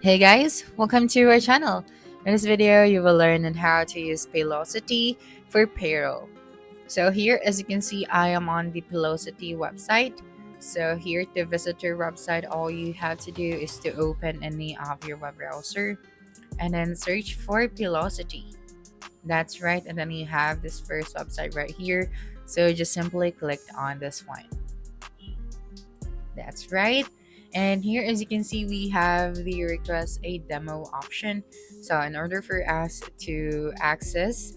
Hey guys, welcome to our channel. In this video, you will learn on how to use Paylocity for payroll. So here, as you can see, I am on the Paylocity website. So here to visit your website, all you have to do is to open any of your web browser and then search for Paylocity. That's right, and then you have this first website right here. So just simply click on this one. That's right. And here, as you can see, we have the request a demo option. So in order for us to access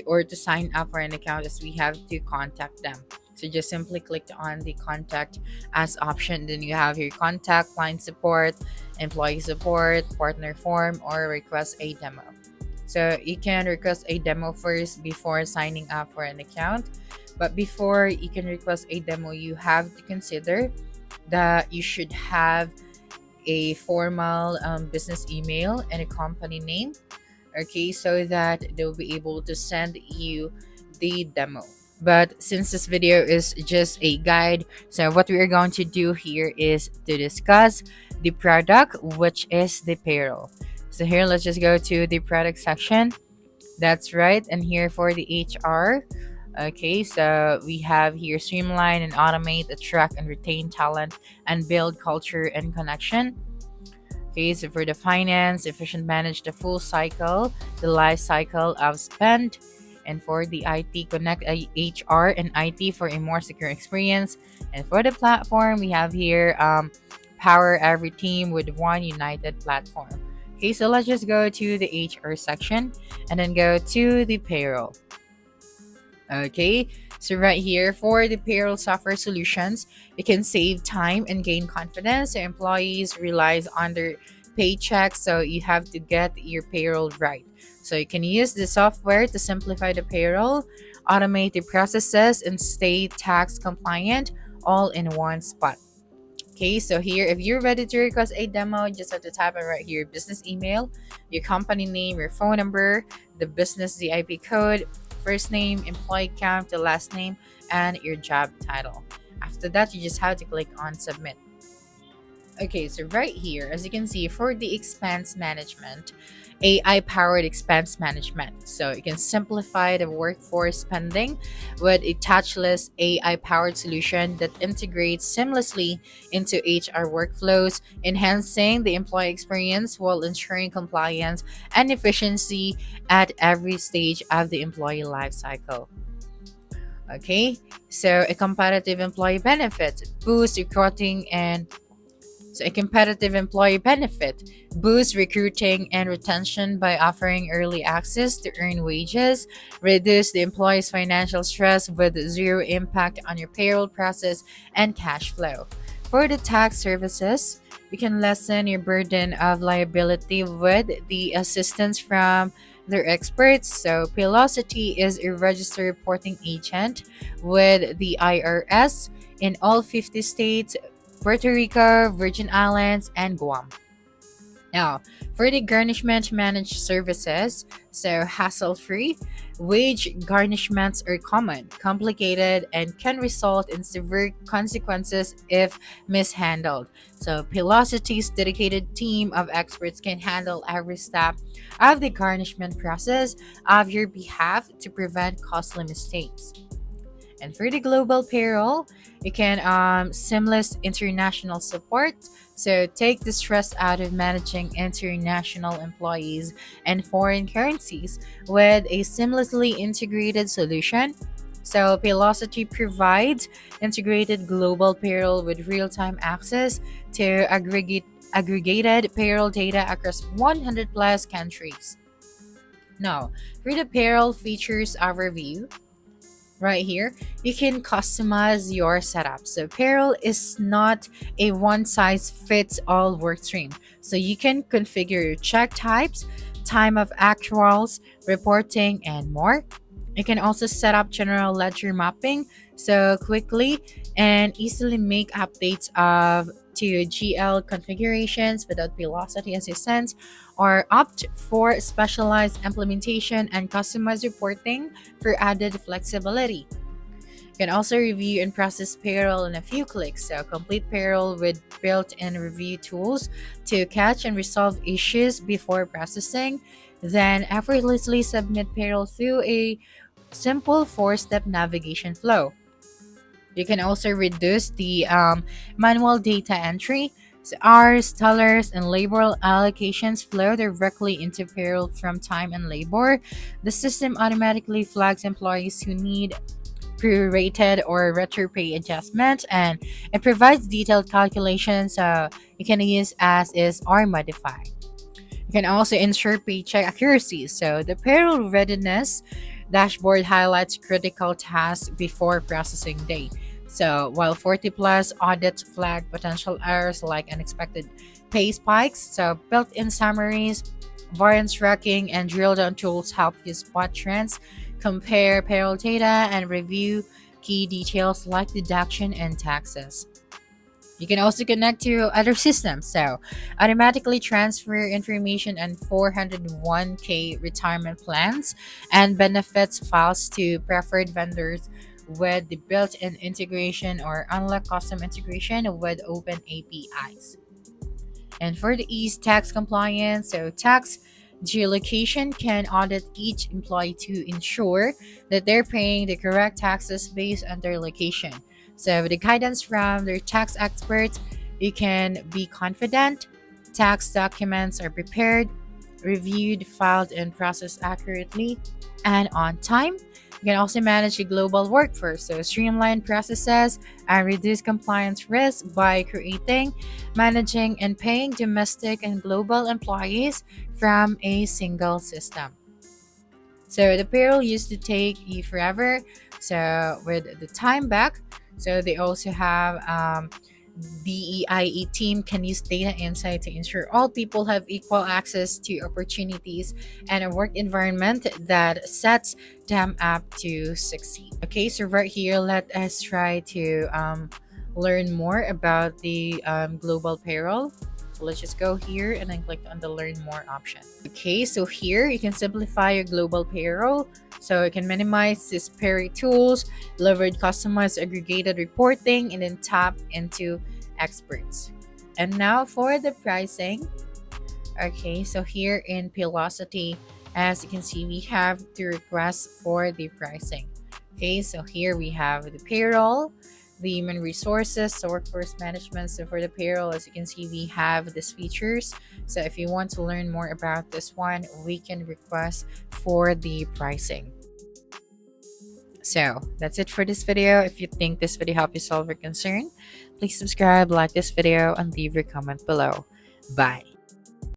or to sign up for an account is we have to contact them. So just simply click on the contact as option. Then you have your contact, client support, employee support, partner form, or request a demo. So you can request a demo first before signing up for an account. But before you can request a demo, you have to consider that you should have a formal business email and a company name, okay, so that they'll be able to send you the demo. But since this video is just a guide, so what we are going to do here is to discuss the product, which is the payroll. So here, let's just go to the product section. That's right. And here for the HR. Okay, so we have here streamline and automate, attract and retain talent, and build culture and connection. Okay, so for the finance, efficient manage the full cycle, the life cycle of spend. And for the IT, connect HR and IT for a more secure experience. And for the platform, we have here power every team with one united platform. Okay, so let's just go to the HR section and then go to the payroll. Okay, so right here for the payroll software solutions, you can save time and gain confidence. So employees relies on their paychecks, so you have to get your payroll right. So you can use the software to simplify the payroll, automate the processes, and stay tax compliant all in one spot. Okay, so here, if you're ready to request a demo, you just have to type in right here business email, your company name, your phone number, the business ZIP code, first name, employee count, the last name, and your job title. After that, you just have to click on submit. Okay, so right here, as you can see, for the expense management, AI powered expense management. So you can simplify the workforce spending with a touchless AI powered solution that integrates seamlessly into HR workflows, enhancing the employee experience while ensuring compliance and efficiency at every stage of the employee lifecycle. Okay, so a competitive employee benefit boosts recruiting and so a competitive employee benefit boosts recruiting and retention by offering early access to earn wages, reduce the employee's financial stress with zero impact on your payroll process and cash flow. For the tax services, you can lessen your burden of liability with the assistance from their experts. So, Paylocity is a registered reporting agent with the IRS in all 50 states, Puerto Rico, Virgin Islands, and Guam. Now, for the garnishment managed services, so hassle free, wage garnishments are common, complicated, and can result in severe consequences if mishandled. So, Paylocity's dedicated team of experts can handle every step of the garnishment process of your behalf to prevent costly mistakes. And for the global payroll, you can seamless international support. So take the stress out of managing international employees and foreign currencies with a seamlessly integrated solution. So Paylocity provides integrated global payroll with real-time access to aggregated payroll data across 100 plus countries. Now, for the payroll features overview, right here, you can customize your setup. So payroll is not a one size fits all work stream. So you can configure your check types, time of actuals, reporting, and more. You can also set up general ledger mapping so quickly and easily make updates of to GL configurations without velocity assistance or opt for specialized implementation and customized reporting for added flexibility. You can also review and process payroll in a few clicks. So complete payroll with built-in review tools to catch and resolve issues before processing. Then effortlessly submit payroll through a simple four-step navigation flow. You can also reduce the manual data entry. So hours, dollars, and labor allocations flow directly into payroll from time and labor. The system automatically flags employees who need prorated or retro pay adjustments, and it provides detailed calculations you can use as is or modify. You can also ensure paycheck accuracy. So the payroll readiness dashboard highlights critical tasks before processing day. So while 40 plus audits flag potential errors like unexpected pay spikes, so built-in summaries, variance tracking, and drill down tools help you spot trends, compare payroll data, and review key details like deduction and taxes. You can also connect to other systems, so automatically transfer information and 401k retirement plans and benefits files to preferred vendors with the built-in integration or unlock custom integration with open APIs. And for the ease tax compliance, so tax geolocation can audit each employee to ensure that they're paying the correct taxes based on their location. So with the guidance from their tax experts, you can be confident tax documents are prepared, reviewed, filed, and processed accurately and on time. You can also manage a global workforce, so streamline processes and reduce compliance risk by creating, managing, and paying domestic and global employees from a single system. So the payroll used to take you forever. So with the time back, so they also have DEIE team can use data insight to ensure all people have equal access to opportunities and a work environment that sets them up to succeed. Okay, so right here, let us try to learn more about the global payroll. So let's just go here and then click on the learn more option. Okay, so here you can simplify your global payroll. So you can minimize disparate tools, leverage customized aggregated reporting, and then tap into experts. And now for the pricing. Okay, so here in Paylocity, as you can see, we have the request for the pricing. Okay, so here we have the payroll, the human resources, so workforce management. So for the payroll, as you can see, we have these features. So if you want to learn more about this one, we can request for the pricing. So that's it for this video. If you think this video helped you solve your concern, please subscribe, like this video, and leave your comment below. Bye.